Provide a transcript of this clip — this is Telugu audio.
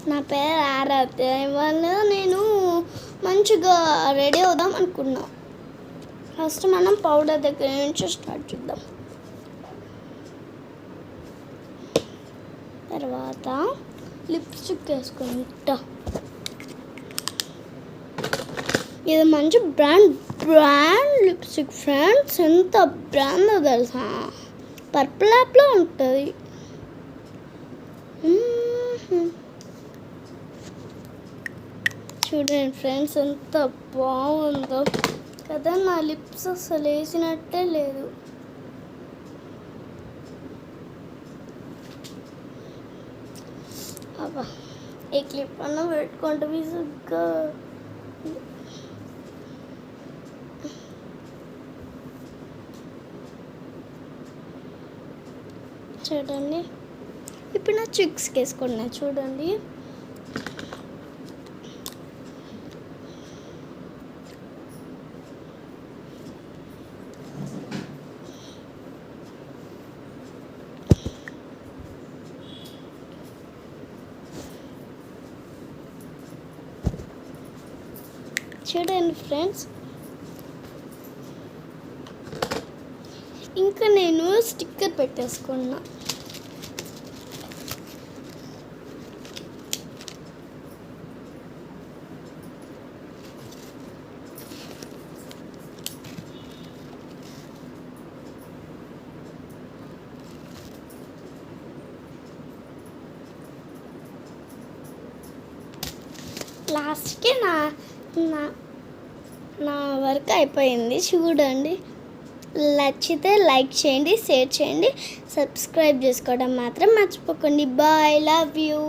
నా పేరు ఆరాధ్య. ఇవాళ నేను మంచిగా రెడీ అవుదాం అనుకున్నా. ఫస్ట్ మనం పౌడర్ దగ్గర నుంచి స్టార్ట్ చేద్దాం. తర్వాత లిప్స్టిక్ వేసుకుంటా. ఇది మంచి బ్రాండ్ లిప్స్టిక్ ఫ్రెండ్స్. ఎంత బ్రాండ్ తెలుసా, పర్పుల్ యాప్లో ఉంటుంది. చూడండి ఫ్రెండ్స్ ఎంత బాగుందో కదా. నా లిప్స్ అసలు వేసినట్టే లేదు. అబ్బా, ఈ క్లిప్ అన్న పెట్టుకుంటే విసుగ్గా. చూడండి, ఇప్పుడు నా చిక్స్కి వేసుకున్నా. చూడండి, చూడండి ఫ్రెండ్స్. ఇంకా నేను స్టిక్కర్ పెట్టేసుకున్నా. లాస్ట్కి నా వర్క్ అయిపోయింది. చూడండి, నచ్చితే లైక్ చేయండి, షేర్ చేయండి, సబ్స్క్రైబ్ చేసుకోవడం మాత్రం మర్చిపోకండి. Bye, love you.